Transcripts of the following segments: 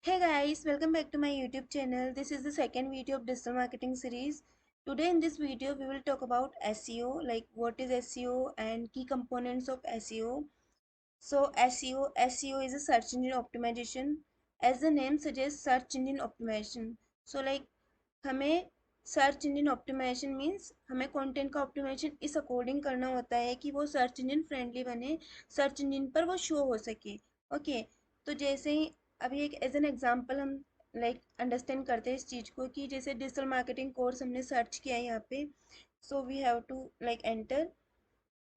Hey guys, welcome back to my YouTube channel. This is the second video of digital marketing series. Today in this video we will talk about SEO, like what is SEO and key components of SEO. So SEO is a search engine optimization. As the name suggests, search engine optimization. So like हमें search engine optimisation means हमें content का optimisation इस according करना होता है कि वो search engine friendly बने, सर्च इंजन पर वो शो हो सके। ओके, तो जैसे ही अभी एक एज एन एग्जांपल हम अंडरस्टैंड करते हैं इस चीज़ को कि जैसे डिजिटल मार्केटिंग कोर्स हमने सर्च किया है यहाँ पे। So we have to enter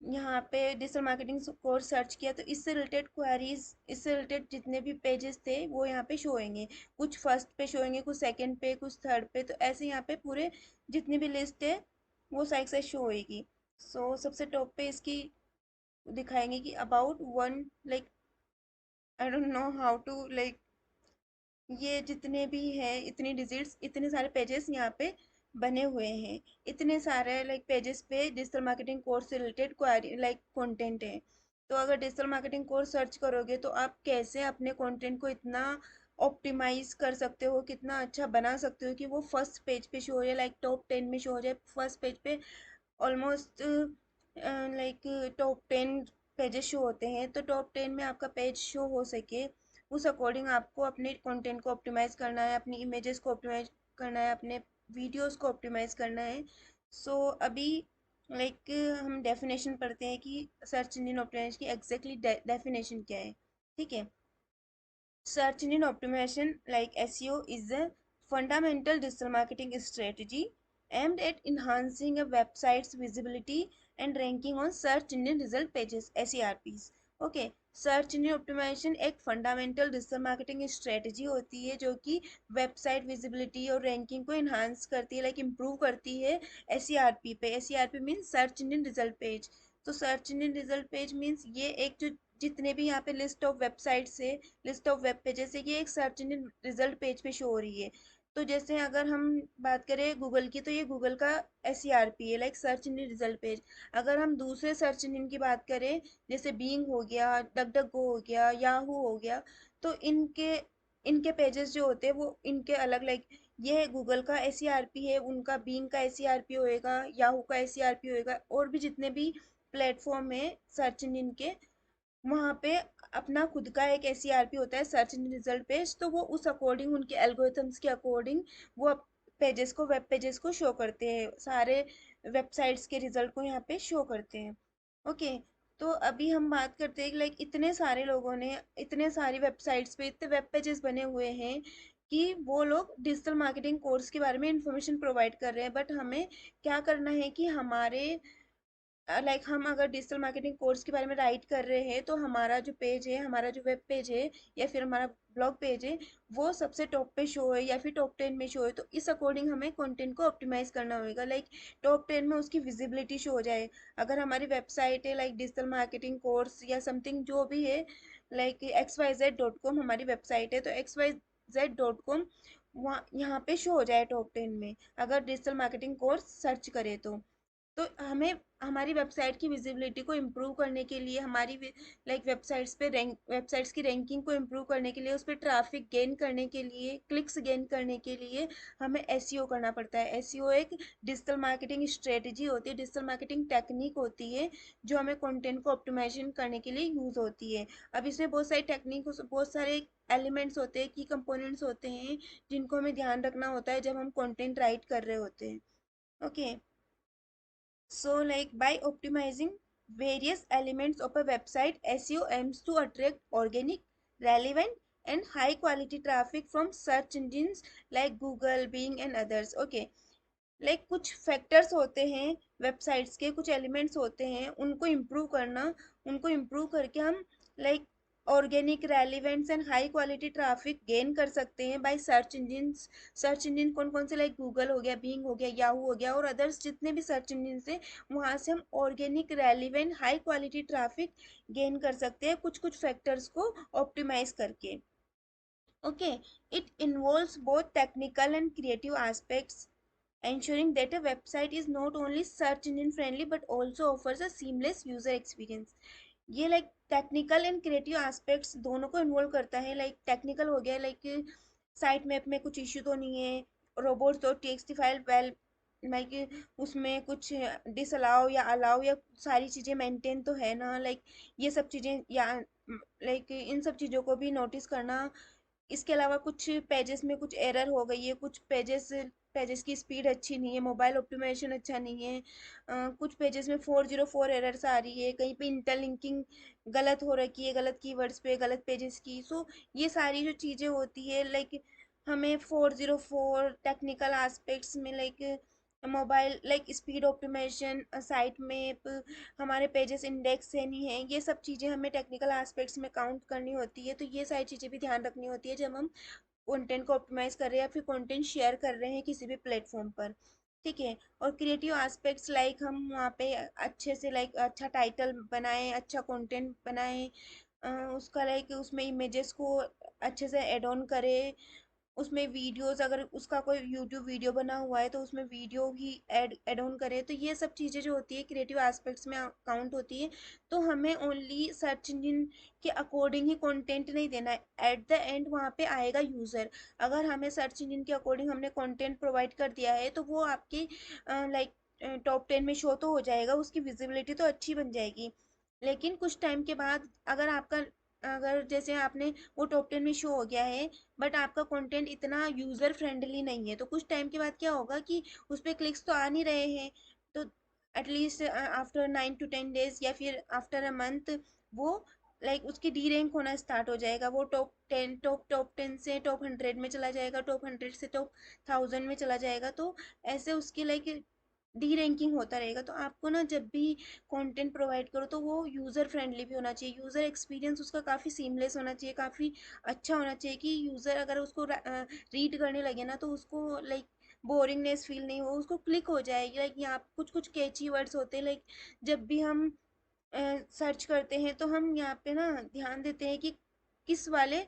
यहाँ पे डिजिटल मार्केटिंग कोर्स सर्च किया, तो इससे रिलेटेड क्वेरीज, इससे रिलेटेड जितने भी पेजेस थे वो यहाँ पे शो होंगे। कुछ फर्स्ट पे शो होंगे, कुछ सेकंड पे, कुछ थर्ड पे, तो ऐसे यहाँ पे पूरे जितनी भी लिस्ट है वो साइड से शो होएगी। सो सबसे टॉप पे इसकी दिखाएंगे कि about one, I don't know how to ये जितने भी हैं इतनी डिजिट्स, इतने सारे पेजेस यहाँ पे बने हुए हैं। इतने सारे पेजेस पे डिजिटल मार्केटिंग कोर्स से रिलेटेड क्वारी कंटेंट है। तो अगर डिजिटल मार्केटिंग कोर्स सर्च करोगे तो आप कैसे अपने कंटेंट को इतना ऑप्टिमाइज कर सकते हो, कितना अच्छा बना सकते हो कि वो फर्स्ट पेज पे शो हो जाए, टॉप 10 में शो हो जाए। फर्स्ट पेज पे ऑलमोस्ट टॉप 10 पेजेस शो होते हैं, तो टॉप 10 में आपका पेज शो हो सके उस अकॉर्डिंग आपको अपने कंटेंट को ऑप्टिमाइज करना है, अपनी इमेजेस को ऑप्टिमाइज करना है, अपने वीडियोस को ऑप्टिमाइज करना है। सो अभी हम डेफिनेशन पढ़ते हैं कि सर्च इंजन ऑप्टिमाइजेशन की एग्जैक्टली डेफिनेशन क्या है। ठीक है, search engine optimization SEO is a fundamental digital marketing strategy aimed at enhancing a website's visibility and ranking on search engine result pages, SERPs. Okay, search engine optimisation एक fundamental digital marketing strategy होती है जो कि website visibility और ranking को enhance करती है, improve करती है एसईआरपी पे। SERP means search engine result page. तो सर्च इंजन रिजल्ट पेज मीन्स ये एक जो जितने भी यहाँ पे लिस्ट ऑफ वेबसाइट्स है, लिस्ट ऑफ वेब पेजेस है, ये एक सर्च इंजन रिजल्ट पेज पे शो हो रही है। तो जैसे अगर हम बात करें गूगल की, तो ये गूगल का एसईआरपी है, सर्च इंजन रिजल्ट पेज। अगर हम दूसरे सर्च इंजन की बात करें, जैसे बीइंग हो गया, डक डक गो हो गया, याहू हो गया, तो इनके इनके पेजेस जो होते हैं वो इनके अलग ये गूगल का एसईआरपी है, उनका बीइंग का एसईआरपी होएगा, याहू का एसईआरपी होएगा, और भी जितने भी प्लेटफॉर्म है सर्च इंजन के, वहाँ पे अपना खुद का एक एसईआरपी होता है, सर्च इंजन रिजल्ट पेज। तो वो उस अकॉर्डिंग, उनके एल्गोरिथम्स के अकॉर्डिंग वो पेजेस को, वेब पेजेस को शो करते हैं, सारे वेबसाइट्स के रिजल्ट को यहाँ पे शो करते हैं। ओके, तो अभी हम बात करते हैं कि इतने सारे लोगों ने, इतने सारी वेबसाइट्स पे इतने वेब पेजेस बने हुए हैं कि वो लोग डिजिटल मार्केटिंग कोर्स के बारे में इंफॉर्मेशन प्रोवाइड कर रहे हैं, बट हमें क्या करना है कि हमारे हम अगर डिजिटल मार्केटिंग कोर्स के बारे में राइट कर रहे हैं, तो हमारा जो पेज है, हमारा जो वेब पेज है या फिर हमारा ब्लॉग पेज है, वो सबसे टॉप पे शो है या फिर टॉप 10 में शो है। तो इस अकॉर्डिंग हमें कंटेंट को ऑप्टिमाइज करना होगा, टॉप 10 में उसकी विजिबिलिटी शो हो जाए। अगर हमारी वेबसाइट है डिजिटल मार्केटिंग कोर्स या समथिंग जो भी है, xyz.com हमारी वेबसाइट है, तो xyz.com वहाँ यहाँ पे शो हो जाए टॉप 10 में, अगर डिजिटल मार्केटिंग कोर्स सर्च करें तो हमें हमारी वेबसाइट की विजिबिलिटी को इम्प्रूव करने के लिए, हमारी वेबसाइट्स पे वेबसाइट्स की रैंकिंग को इम्प्रूव करने के लिए, उस पर ट्रैफिक गेन करने के लिए, क्लिक्स गेन करने के लिए हमें एसईओ करना पड़ता है। एसईओ एक डिजिटल मार्केटिंग स्ट्रेटजी होती है, डिजिटल मार्केटिंग टेक्निक होती है जो हमें कंटेंट को ऑप्टिमाइजेशन करने के लिए यूज होती है। अब इसमें बहुत सारी टेक्निक, बहुत सारे एलिमेंट्स होते हैं, की कंपोनेंट्स होते हैं जिनको हमें ध्यान रखना होता है जब हम कंटेंट राइट कर रहे होते हैं। Okay, so, by optimizing various elements of a website, SEO aims to attract organic, relevant, and high quality traffic from search engines like Google, Bing, and others. Okay, कुछ फैक्टर्स होते हैं, websites के कुछ elements होते हैं, उनको improve करना, उनको इम्प्रूव करके हम organic, relevants and high quality traffic gain कर सकते हैं by search engine. Search engine कौन कौन से, गूगल हो गया, बीइंग हो गया, याहू हो गया, और अदर्स जितने भी सर्च इंजिन से, वहाँ से हम organic, relevant, high quality traffic gain कर सकते हैं कुछ कुछ फैक्टर्स को ऑप्टिमाइज करके। Okay, it involves both technical and creative aspects, ensuring that a website is not only search engine friendly but also offers a seamless user experience. ये like technical and creative aspects दोनों को involve करता है। Like technical हो गया, like site map में कुछ issue तो नहीं है, रोबोट्स तो टेक्स्ट फाइल वेल, लाइक उसमें कुछ डिसअलाउ या अलाउ या सारी चीज़ें मेंटेन तो है ना, लाइक ये सब चीज़ें, या लाइक इन सब चीज़ों को भी नोटिस करना। इसके अलावा कुछ पेजेस में कुछ एरर हो गई है, कुछ पेजेस पेजेस की स्पीड अच्छी नहीं है, मोबाइल ऑप्टिमाइजेशन अच्छा नहीं है, कुछ पेजेस में 404 एरर्स आ रही है, कहीं पे इंटरलिंकिंग गलत हो रखी है, गलत कीवर्ड्स पे गलत पेजेस की। सो ये सारी जो चीज़ें होती है, लाइक हमें 404 टेक्निकल एस्पेक्ट्स में, like mobile like speed optimization, site map, हमारे पेजेस इंडेक्स से नहीं है, ये सब चीज़ें हमें टेक्निकल एस्पेक्ट्स में काउंट करनी होती है। तो ये सारी चीज़ें भी ध्यान रखनी होती है जब हम कंटेंट को ऑप्टिमाइज कर रहे हैं या फिर कंटेंट शेयर कर रहे हैं किसी भी प्लेटफॉर्म पर। ठीक है। और क्रिएटिव एस्पेक्ट्स लाइक हम वहाँ पे अच्छे से लाइक अच्छा टाइटल बनाएं, अच्छा कंटेंट बनाएं, उसका लाइक उसमें इमेजेस को अच्छे से एड ऑन करें, उसमें वीडियोस, अगर उसका कोई यूट्यूब वीडियो बना हुआ है तो उसमें वीडियो भी ऐड ऑन करें। तो ये सब चीज़ें जो होती है क्रिएटिव एस्पेक्ट्स में काउंट होती है। तो हमें ओनली सर्च इंजन के अकॉर्डिंग ही कंटेंट नहीं देना है, एट द एंड वहाँ पे आएगा यूज़र। अगर हमें सर्च इंजन के अकॉर्डिंग हमने कंटेंट प्रोवाइड कर दिया है तो वो आपकी लाइक टॉप 10 में शो तो हो जाएगा, उसकी विजिबिलिटी तो अच्छी बन जाएगी। लेकिन कुछ टाइम के बाद अगर आपका, अगर जैसे आपने वो टॉप 10 में शो हो गया है बट आपका कंटेंट इतना यूज़र फ्रेंडली नहीं है, तो कुछ टाइम के बाद क्या होगा कि उस पर क्लिक्स तो आ नहीं रहे हैं। तो एटलीस्ट आफ्टर 9 to 10 डेज या फिर आफ्टर अ मंथ वो लाइक उसकी डी रैंक होना स्टार्ट हो जाएगा, वो टॉप 10 से टॉप 100 में चला जाएगा, टॉप 100 से टॉप 1000 में चला जाएगा। तो ऐसे उसकी लाइक डी रैंकिंग होता रहेगा। तो आपको ना जब भी कंटेंट प्रोवाइड करो तो वो यूज़र फ्रेंडली भी होना चाहिए, यूज़र एक्सपीरियंस उसका काफ़ी सीमलेस होना चाहिए, काफ़ी अच्छा होना चाहिए कि यूज़र अगर उसको रीड करने लगे ना तो उसको लाइक बोरिंगनेस फील नहीं हो, उसको क्लिक हो जाएगी। लाइक यहाँ कुछ कुछ कैची वर्ड्स होते हैं, लाइक जब भी हम सर्च करते हैं तो हम यहाँ पे ना ध्यान देते हैं कि किस वाले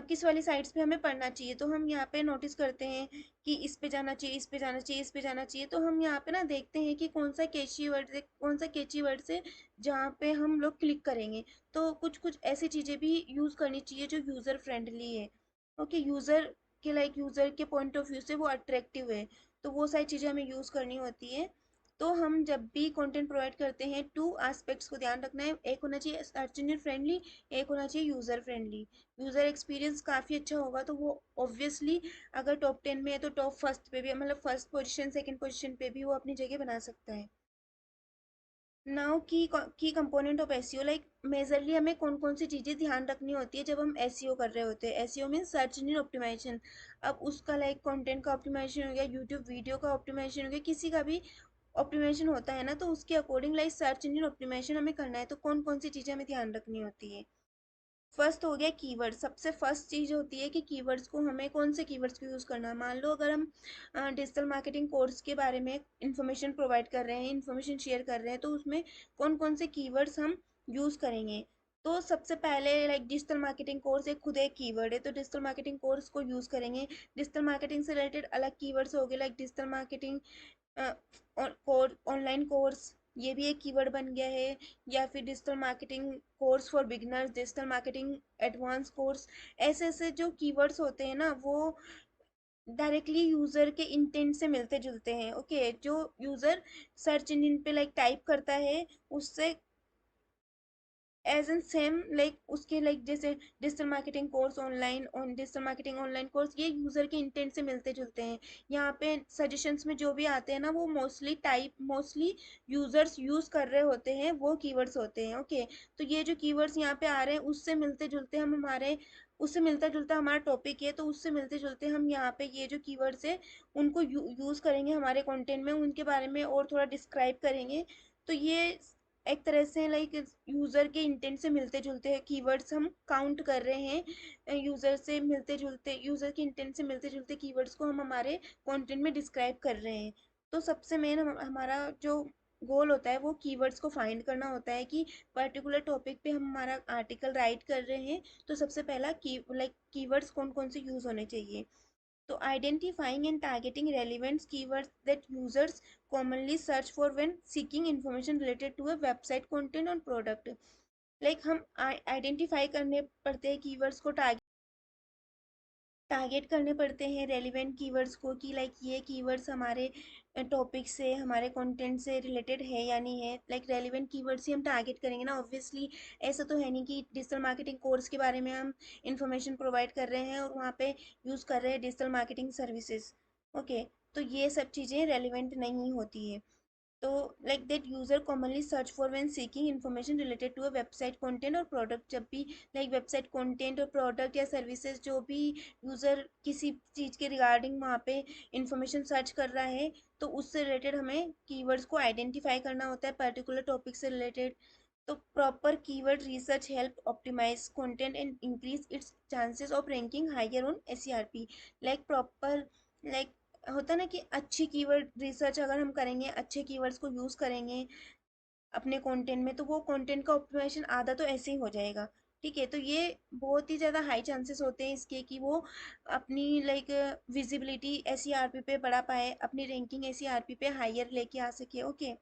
किस वाली साइट्स पे हमें पढ़ना चाहिए। तो हम यहाँ पे नोटिस करते हैं कि इस पे जाना चाहिए, इस पे जाना चाहिए, इस पे जाना चाहिए। तो हम यहाँ पे ना देखते हैं कि कौन सा कैची वर्ड से, कौन सा कैची वर्ड से जहाँ पे हम लोग क्लिक करेंगे। तो कुछ कुछ ऐसी चीज़ें भी यूज़ करनी चाहिए जो यूज़र फ्रेंडली है, ओके, यूज़र के लाइक यूज़र के पॉइंट ऑफ व्यू से वो अट्रैक्टिव है। तो वो सारी चीज़ें हमें यूज़ करनी होती है। तो हम जब भी कंटेंट प्रोवाइड करते हैं टू एस्पेक्ट्स को ध्यान रखना है, एक होना चाहिए सर्च इंजन फ्रेंडली, एक होना चाहिए यूज़र फ्रेंडली। यूज़र एक्सपीरियंस काफ़ी अच्छा होगा तो वो ऑब्वियसली अगर टॉप 10 में है तो टॉप फर्स्ट पे भी, मतलब फर्स्ट पोजीशन सेकंड पोजीशन पे भी वो अपनी जगह बना सकता है। नाउ की component of SEO, like majorly हमें कौन कौन सी चीज़ें ध्यान रखनी होती है जब हम एसईओ कर रहे होते हैं। SEO mean search engine optimization. अब उसका लाइक कंटेंट का ऑप्टिमाइजेशन हो गया, यूट्यूब वीडियो का ऑप्टिमाइजेशन हो गया, किसी का भी ऑप्टिमाइजेशन होता है ना, तो उसके according like search engine optimization हमें करना है। तो कौन कौन सी चीज़ें हमें ध्यान रखनी होती है। फर्स्ट हो गया कीवर्ड। सबसे फर्स्ट चीज़ होती है कि कीवर्ड्स को हमें कौन से कीवर्ड्स को यूज़ करना है। मान लो अगर हम डिजिटल मार्केटिंग कोर्स के बारे में इंफॉर्मेशन प्रोवाइड कर रहे हैं, इंफॉर्मेशन शेयर कर रहे हैं, तो उसमें कौन कौन से कीवर्ड्स हम यूज़ करेंगे। तो सबसे पहले लाइक डिजिटल मार्केटिंग कोर्स एक खुद एक कीवर्ड है, तो डिजिटल मार्केटिंग कोर्स को यूज़ करेंगे। डिजिटल मार्केटिंग से रिलेटेड अलग कीवर्ड्स हो गए, like digital marketing online course, ये भी एक कीवर्ड बन गया है। या फिर digital marketing course for beginners, digital marketing advance course. ऐसे ऐसे जो कीवर्ड्स होते हैं ना वो डायरेक्टली यूजर के इंटेंट से मिलते जुलते हैं, ओके। जो यूजर सर्च इंजन पे लाइक टाइप करता है उससे एज एन सेम लाइक उसके लाइक जैसे digital marketing course online, on digital marketing online course, ये यूज़र के इंटेंट से मिलते जुलते हैं। यहाँ पे सजेशंस में जो भी आते हैं ना वो मोस्टली यूजर्स यूज़ कर रहे होते हैं, वो कीवर्ड्स होते हैं, ओके। तो ये जो कीवर्ड्स यहाँ पे आ रहे हैं उससे मिलते जुलते हम हमारे, उससे मिलता जुलता हमारा टॉपिक है, तो उससे मिलते जुलते हम यहाँ पे ये जो कीवर्ड्स है उनको यूज़ करेंगे हमारे कंटेंट में, उनके बारे में और थोड़ा डिस्क्राइब करेंगे। तो ये एक तरह से लाइक यूज़र के इंटेंट से मिलते जुलते हैं कीवर्ड्स हम काउंट कर रहे हैं, यूज़र से मिलते जुलते, यूज़र के इंटेंट से मिलते जुलते कीवर्ड्स को हम हमारे कंटेंट में डिस्क्राइब कर रहे हैं। तो सबसे मेन हमारा जो गोल होता है वो कीवर्ड्स को फाइंड करना होता है कि पर्टिकुलर टॉपिक पे हम हमारा आर्टिकल राइट कर रहे हैं। तो सबसे पहला कीवर्ड्स कौन कौन से यूज़ होने चाहिए। तो identifying and targeting relevant keywords that users commonly search for when seeking information related to a website content or product. Like हम आइडेंटिफाई करने पड़ते हैं कीवर्ड्स को, टारगेट करने पड़ते हैं रेलिवेंट कीवर्ड्स को, कि लाइक ये कीवर्ड्स हमारे टॉपिक से, हमारे कंटेंट से रिलेटेड है या नहीं है। लाइक रेलिवेंट कीवर्ड्स ही हम टारगेट करेंगे ना ऑब्वियसली। ऐसा तो है नहीं कि डिजिटल मार्केटिंग कोर्स के बारे में हम इंफॉर्मेशन प्रोवाइड कर रहे हैं और वहाँ पे यूज़ कर रहे हैं डिजिटल मार्केटिंग सर्विसेज। ओके, तो ये सब चीज़ें रेलिवेंट नहीं होती है। तो like that user commonly search for when seeking information related to a website content और प्रोडक्ट। जब भी लाइक वेबसाइट कंटेंट और प्रोडक्ट या सर्विसेज जो भी यूजर किसी चीज़ के रिगार्डिंग वहाँ पे इंफॉर्मेशन सर्च कर रहा है, तो उससे रिलेटेड हमें कीवर्ड्स को आइडेंटिफाई करना होता है पर्टिकुलर टॉपिक से रिलेटेड। तो proper keyword research help optimise content and increase its chances of ranking higher on SERP. Like proper, like होता है ना कि अच्छी कीवर्ड रिसर्च अगर हम करेंगे, अच्छे कीवर्ड्स को यूज़ करेंगे अपने कंटेंट में, तो वो कंटेंट का ऑप्टिमाइजेशन आधा तो ऐसे ही हो जाएगा। ठीक है, तो ये बहुत ही ज़्यादा हाई चांसेस होते हैं इसके कि वो अपनी लाइक विजिबिलिटी एसईआरपी पे बढ़ा पाए, अपनी रैंकिंग एसईआरपी पे हायर लेके आ सके। ओके,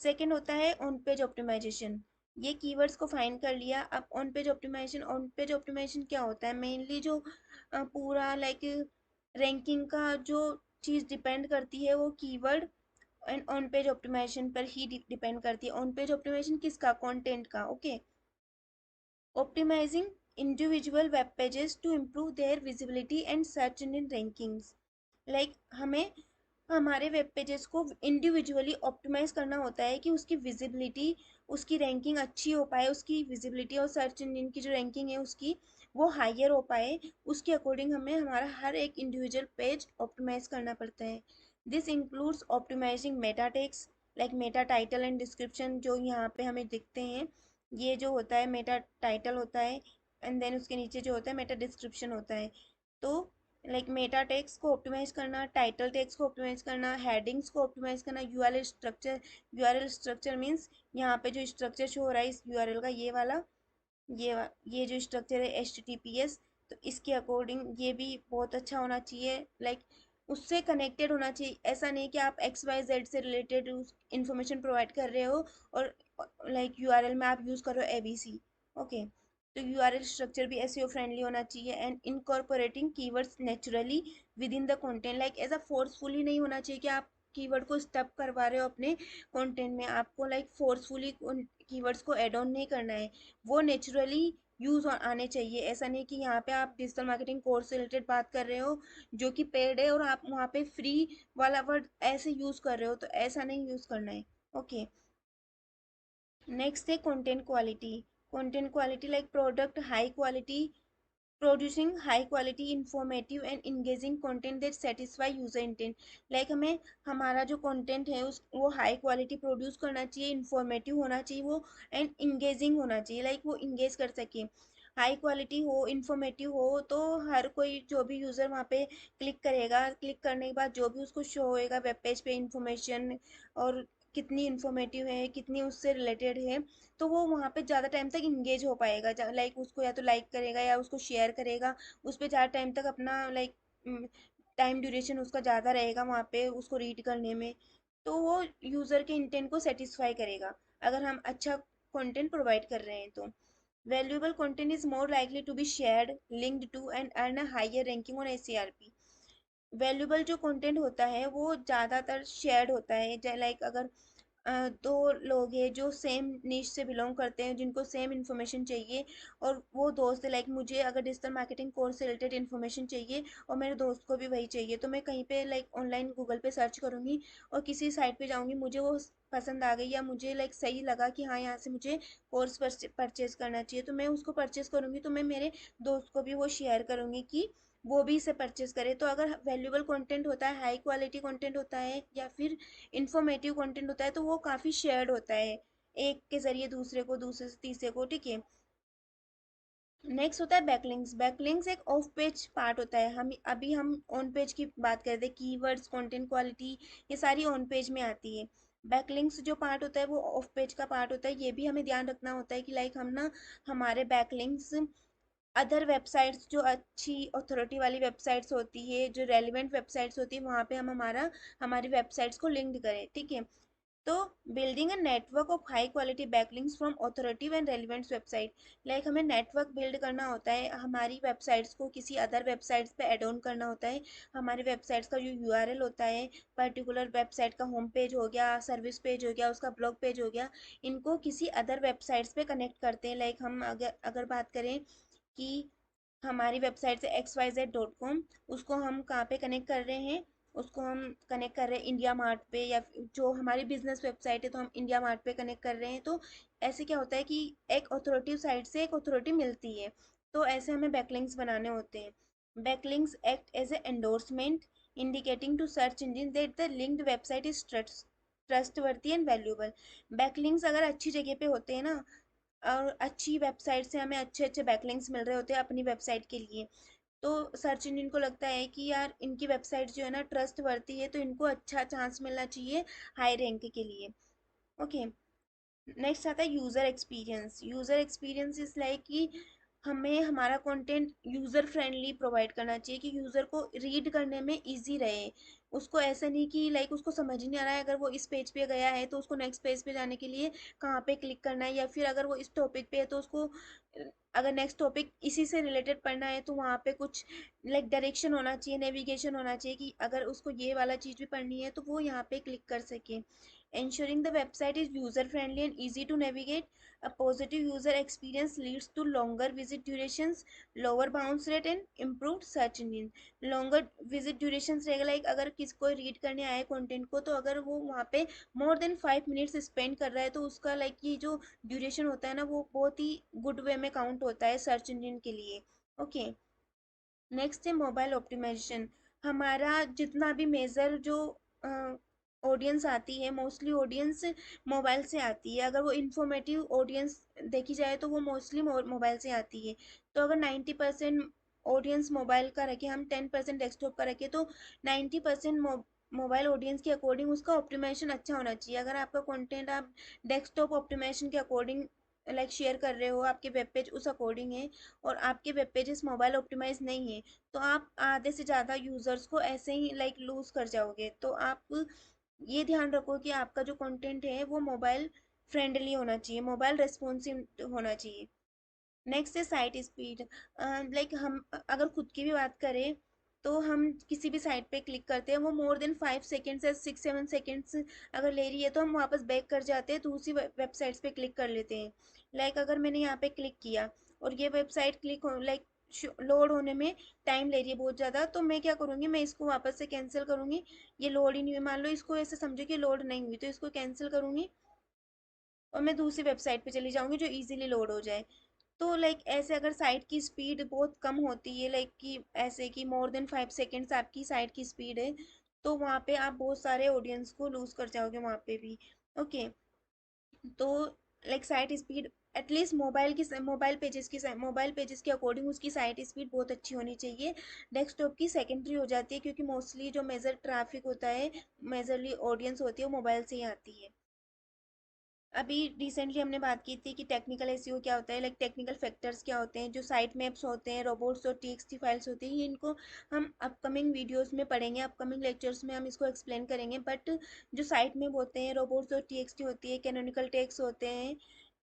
सेकंड होता है ऑन पेज ऑप्टिमाइजेशन। ये कीवर्ड्स को फाइंड कर लिया, अब on page optimization. On page optimization क्या होता है? मेनली जो पूरा लाइक रैंकिंग का जो चीज़ डिपेंड करती है वो keyword and on page optimization पर ही डिपेंड करती है। ऑन पेज ऑप्टिमाइजेशन किसका? कंटेंट का। Okay, optimizing individual web pages to improve their visibility and search engine rankings. Like हमें हमारे वेब पेजेस को इंडिविजुअली ऑप्टिमाइज करना होता है कि उसकी विजिबिलिटी, उसकी रैंकिंग अच्छी हो पाए, उसकी विजिबिलिटी और सर्च इंजन की जो रैंकिंग है उसकी वो हायर हो पाए। उसके अकॉर्डिंग हमें हमारा हर एक इंडिविजुअल पेज ऑप्टिमाइज करना पड़ता है। This includes optimizing meta text, like meta title and description जो यहाँ पे हमें दिखते हैं। ये जो होता है मेटा टाइटल होता है, एंड देन उसके नीचे जो होता है मेटा डिस्क्रिप्शन होता है। तो लाइक मेटा टेक्स्ट को ऑप्टिमाइज करना, टाइटल टेक्स्ट को ऑप्टिमाइज करना, हेडिंग्स को ऑप्टिमाइज करना, URL structure. URL structure means यहाँ पे जो स्ट्रक्चर शो हो रहा है इस यूआरएल का, ये वाला, ये जो स्ट्रक्चर है HTTPS, तो इसके अकॉर्डिंग ये भी बहुत अच्छा होना चाहिए। लाइक उससे कनेक्टेड होना चाहिए। ऐसा नहीं कि आप XYZ से रिलेटेड इंफॉर्मेशन प्रोवाइड कर रहे हो और लाइक यूआरएल में आप यूज़ करो ABC। ओके, तो यूआरएल स्ट्रक्चर भी SEO फ्रेंडली होना चाहिए and incorporating keywords naturally with in the content. Like ऐसा फोर्सफुली नहीं होना चाहिए कि आप कीवर्ड को स्टप करवा रहे हो अपने कंटेंट में। आपको लाइक फोर्सफुली कीवर्ड्स को एड ऑन नहीं करना है, वो नेचुरली यूज आने चाहिए। ऐसा नहीं कि यहाँ पे आप डिजिटल मार्केटिंग कोर्स से रिलेटेड बात कर रहे हो जो कि पेड है और आप वहाँ पे फ्री वाला वर्ड ऐसे यूज कर रहे हो, तो ऐसा नहीं यूज करना है। ओके, नेक्स्ट है content quality. Content quality like product high quality, producing high quality informative and engaging content that satisfy user intent. Like हमें हमारा जो कंटेंट है उस वो हाई क्वालिटी प्रोड्यूस करना चाहिए, इंफॉर्मेटिव होना चाहिए वो, एंड इंगेजिंग होना चाहिए। लाइक वो इंगेज कर सके, हाई क्वालिटी हो, इंफॉर्मेटिव हो, तो हर कोई जो भी यूज़र वहाँ पे क्लिक करेगा, क्लिक करने के बाद जो भी उसको शो होएगा वेब पेज पे इंफॉर्मेशन, और कितनी इंफॉर्मेटिव है, कितनी उससे रिलेटेड है, तो वो वहाँ पे ज़्यादा टाइम तक इंगेज हो पाएगा। लाइक उसको या तो लाइक करेगा या उसको शेयर करेगा, उस पर ज़्यादा टाइम तक अपना लाइक टाइम ड्यूरेशन उसका ज़्यादा रहेगा वहाँ पे उसको रीड करने में। तो वो यूज़र के इंटेंट को सेटिस्फाई करेगा अगर हम अच्छा कंटेंट प्रोवाइड कर रहे हैं तो। Valuable content is more likely to be shared, linked to and earn a higher ranking on SERP. Valuable जो कंटेंट होता है वो ज़्यादातर शेयर्ड होता है। लाइक अगर दो लोग हैं जो सेम नीश से बिलोंग करते हैं, जिनको सेम इन्फॉर्मेशन चाहिए, और वो दोस्त है, लाइक मुझे अगर डिजिटल मार्केटिंग कोर्स से रिलेटेड इन्फॉर्मेशन चाहिए और मेरे दोस्त को भी वही चाहिए, तो मैं कहीं पे लाइक ऑनलाइन गूगल पे सर्च करूँगी और किसी साइट पे जाऊँगी, मुझे वो पसंद आ गई या मुझे लाइक सही लगा कि हाँ यहाँ से मुझे कोर्स परचेज करना चाहिए, तो मैं उसको परचेज करूँगी, तो मैं मेरे दोस्त को भी वो शेयर करूँगी कि वो भी इसे परचेज करे। तो अगर वैल्यूएबल कंटेंट होता है, हाई क्वालिटी कंटेंट होता है या फिर इंफॉर्मेटिव कंटेंट होता है, तो वो काफ़ी शेयर्ड होता है एक के ज़रिए दूसरे को, दूसरे से तीसरे को। ठीक है, नेक्स्ट होता है बैकलिंक्स। बैकलिंक्स एक ऑफ पेज पार्ट होता है। हम ऑन पेज की बात करते हैं, कीवर्ड्स, कंटेंट क्वालिटी, ये सारी ऑन पेज में आती है। बैकलिंक्स जो पार्ट होता है वो ऑफ पेज का पार्ट होता है। ये भी हमें ध्यान रखना होता है कि लाइक हम ना हमारे बैकलिंक्स अदर वेबसाइट्स, जो अच्छी अथॉरिटी वाली वेबसाइट्स होती है, जो रेलिवेंट वेबसाइट्स होती है, वहाँ पे हम हमारी वेबसाइट्स को लिंक्ड करें। ठीक है, तो building a network of high quality backlinks from authoritative and relevant website, like हमें नेटवर्क बिल्ड करना होता है, हमारी वेबसाइट्स को किसी अदर वेबसाइट्स पे एड ऑन करना होता है। हमारी वेबसाइट्स का जो यूआरएल होता है, पर्टिकुलर वेबसाइट का होम पेज हो गया, सर्विस पेज हो गया, उसका ब्लॉग पेज हो गया, इनको किसी अदर वेबसाइट्स पे कनेक्ट करते हैं। लाइक हम अगर अगर बात करें कि हमारी वेबसाइट से xyz.com, उसको हम कहाँ पे कनेक्ट कर रहे हैं, उसको हम कनेक्ट कर रहे हैं इंडिया मार्ट पे, या जो हमारी बिजनेस वेबसाइट है तो हम इंडिया मार्ट पे कनेक्ट कर रहे हैं। तो ऐसे क्या होता है कि एक ऑथोरिटी साइट से एक अथॉरिटी मिलती है। तो ऐसे हमें बैकलिंक्स बनाने होते हैं। Backlinks act as a endorsement indicating to search engine that the linked website is trustworthy and valuable. Backlinks अगर अच्छी जगह पे होते हैं ना, और अच्छी वेबसाइट से हमें अच्छे अच्छे बैकलिंक्स मिल रहे होते हैं अपनी वेबसाइट के लिए, तो सर्च इंजन को लगता है कि यार इनकी वेबसाइट जो है ना ट्रस्ट वर्ती है, तो इनको अच्छा चांस मिलना चाहिए हाई रैंक के लिए। ओके, नेक्स्ट आता है user experience. User experience is like कि हमें हमारा कंटेंट यूज़र फ्रेंडली प्रोवाइड करना चाहिए, कि यूज़र को रीड करने में इजी रहे। उसको ऐसा नहीं कि लाइक उसको समझ ही नहीं आ रहा है, अगर वो इस पेज पे गया है तो उसको नेक्स्ट पेज पे जाने के लिए कहाँ पे क्लिक करना है, या फिर अगर वो इस टॉपिक पे है तो उसको अगर नेक्स्ट टॉपिक इसी से रिलेटेड पढ़ना है तो वहाँ पे कुछ लाइक डायरेक्शन होना चाहिए, नेविगेशन होना चाहिए, कि अगर उसको ये वाला चीज़ भी पढ़नी है तो वो यहाँ पे क्लिक कर सके। Ensuring the website is user friendly and easy to navigate. A positive user experience leads to longer visit durations, lower bounce rate and improved search engine. Longer visit durations रहेगा, लाइक अगर किसी को read करने आए content को, तो अगर वो वहाँ पे मोर देन 5 मिनट्स स्पेंड कर रहा है तो उसका लाइक ये जो ड्यूरेशन होता है ना, वो बहुत ही गुड वे में काउंट होता है सर्च इंजन के लिए। ओके, नेक्स्ट है मोबाइल ऑप्टिमाइजेशन। हमारा जितना भी मेजर जो ऑडियंस आती है, मोस्टली ऑडियंस मोबाइल से आती है। अगर वो इंफॉर्मेटिव ऑडियंस देखी जाए तो वो मोस्टली मोबाइल से आती है। तो अगर 90% ऑडियंस मोबाइल का रखे, हम 10% डेस्कटॉप का रखे, तो 90% मोबाइल ऑडियंस के अकॉर्डिंग उसका ऑप्टिमाइजेशन अच्छा होना चाहिए। अगर आपका कंटेंट आप डेस्कटॉप ऑप्टिमाइजेशन के अकॉर्डिंग लाइक शेयर कर रहे हो, आपके वेब पेज उस अकॉर्डिंग है, और आपके वेब पेजेस मोबाइल ऑप्टिमाइज नहीं है, तो आप आधे से ज़्यादा यूज़र्स को ऐसे ही लाइक लूज़ कर जाओगे। तो आप ये ध्यान रखो कि आपका जो कंटेंट है वो मोबाइल फ्रेंडली होना चाहिए, मोबाइल रेस्पॉन्सिव होना चाहिए। नेक्स्ट है साइट स्पीड। लाइक हम अगर खुद की भी बात करें, तो हम किसी भी साइट पे क्लिक करते हैं, वो मोर देन 5 सेकेंड्स या 6-7 सेकेंड्स अगर ले रही है तो हम वापस बैक कर जाते हैं, दूसरी वेबसाइट्स पे क्लिक कर लेते हैं। लाइक अगर मैंने यहाँ पे क्लिक किया और ये वेबसाइट क्लिक हो लाइक लोड होने में टाइम ले रही है बहुत ज़्यादा, तो मैं क्या करूँगी, मैं इसको वापस से कैंसिल करूँगी। ये लोड ही नहीं हुई, मान लो इसको ऐसे समझो कि लोड नहीं हुई, तो इसको कैंसिल करूँगी और मैं दूसरी वेबसाइट पे चली जाऊँगी जो इजीली लोड हो जाए। तो लाइक ऐसे अगर साइट की स्पीड बहुत कम होती है, लाइक कि ऐसे कि मोर देन 5 सेकेंड्स आपकी साइट की स्पीड है, तो वहाँ पे आप बहुत सारे ऑडियंस को लूज कर जाओगे वहाँ पे भी। ओके, तो like site speed at least mobile pages के अकॉर्डिंग उसकी साइट स्पीड बहुत अच्छी होनी चाहिए। डेस्कटॉप की सेकेंडरी हो जाती है, क्योंकि मोस्टली जो मेजर ट्रैफिक होता है, मेजरली ऑडियंस होती है, वो मोबाइल से ही आती है। अभी रिसेंटली हमने बात की थी कि टेक्निकल एसईओ क्या होता है, लाइक टेक्निकल फैक्टर्स क्या होते हैं, जो साइट मैप्स होते हैं, रोबोट्स और टीएक्सटी फाइल्स होती हैं, इनको हम अपकमिंग वीडियोस में पढ़ेंगे, अपकमिंग लेक्चर्स में हम इसको एक्सप्लेन करेंगे। बट जो साइट मैप होते हैं, रोबोट्स और टीएक्सटी होती है, कैनोनिकल टेक्स्ट होते हैं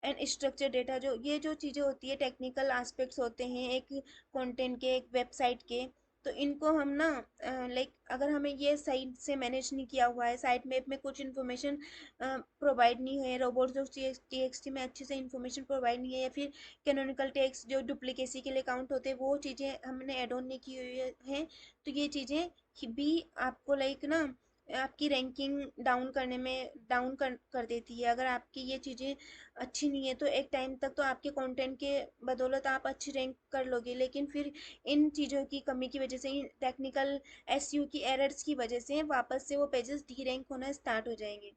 एंड स्ट्रक्चर डेटा, जो ये जो चीज़ें होती है टेक्निकल एस्पेक्ट्स होते हैं एक कंटेंट के, एक वेबसाइट के। तो इनको हम ना लाइक अगर हमें ये सही से मैनेज नहीं किया हुआ है, साइट मैप में कुछ इन्फॉर्मेशन प्रोवाइड नहीं है, रोबोट जो टीएक्सटी में अच्छे से इन्फॉर्मेशन प्रोवाइड नहीं है, या फिर कैनोनिकल टेक्स्ट जो डुप्लीकेसी के लिए काउंट होते हैं, वो चीज़ें हमने ऐड ऑन नहीं की हुई हैं, तो ये चीज़ें भी आपको लाइक ना आपकी रैंकिंग डाउन कर देती है। अगर आपकी ये चीज़ें अच्छी नहीं है तो एक टाइम तक तो आपके कंटेंट के बदौलत आप अच्छी रैंक कर लोगे, लेकिन फिर इन चीज़ों की कमी की वजह से, इन टेक्निकल एसईओ की एरर्स की वजह से वापस से वो पेजेस डी रैंक होना स्टार्ट हो जाएंगे।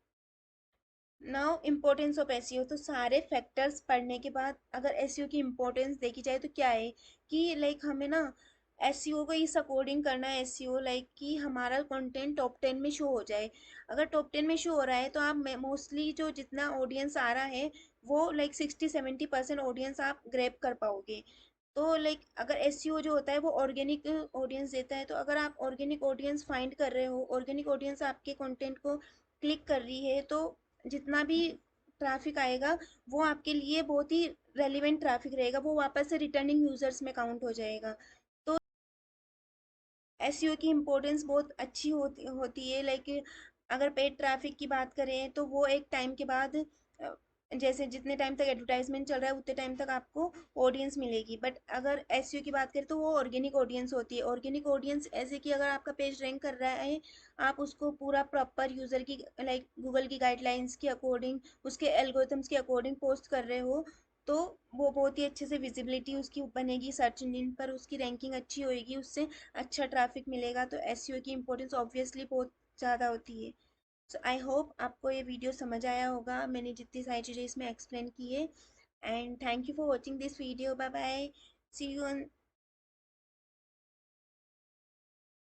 Now importance of SEO. तो सारे फैक्टर्स पढ़ने के बाद अगर एसईओ की इम्पोर्टेंस देखी जाए तो क्या है कि लाइक हमें ना एसईओ को इस अकॉर्डिंग करना है, एसईओ लाइक कि हमारा कंटेंट टॉप 10 में शो हो जाए। अगर टॉप 10 में शो हो रहा है तो आप मोस्टली जो जितना ऑडियंस आ रहा है वो लाइक 60-70% ऑडियंस आप ग्रैब कर पाओगे। तो लाइक अगर एसईओ जो होता है वो ऑर्गेनिक ऑडियंस देता है, तो अगर आप ऑर्गेनिक ऑडियंस फाइंड कर रहे हो, ऑर्गेनिक ऑडियंस आपके कंटेंट को क्लिक कर रही है, तो जितना भी ट्रैफिक आएगा वो आपके लिए बहुत ही रेलिवेंट ट्रैफिक रहेगा, वो वापस से रिटर्निंग यूजर्स में काउंट हो जाएगा। तो एसईओ की इम्पोर्टेंस बहुत अच्छी होती है। लाइक अगर पेड ट्रैफिक की बात करें तो वो एक टाइम के बाद जैसे जितने टाइम तक एडवर्टाइजमेंट चल रहा है उतने टाइम तक आपको ऑडियंस मिलेगी। बट अगर एसईओ की बात करें तो वो ऑर्गेनिक ऑडियंस होती है। ऑर्गेनिक ऑडियंस ऐसे कि अगर आपका पेज रैंक कर रहा है, आप उसको पूरा प्रॉपर यूजर की लाइक गूगल की गाइडलाइंस के अकॉर्डिंग, उसके एल्गोरिथम्स के अकॉर्डिंग पोस्ट कर रहे हो, तो वो बहुत ही अच्छे से विजिबिलिटी उसकी बनेगी सर्च इंजन पर, उसकी रैंकिंग अच्छी होएगी, उससे अच्छा ट्रैफिक मिलेगा। तो एसईओ की इम्पोर्टेंस ऑब्वियसली बहुत ज़्यादा होती है। सो आई होप आपको ये वीडियो समझ आया होगा, मैंने जितनी सारी चीज़ें इसमें एक्सप्लेन की है। And thank you for watching this video. Bye bye, see you on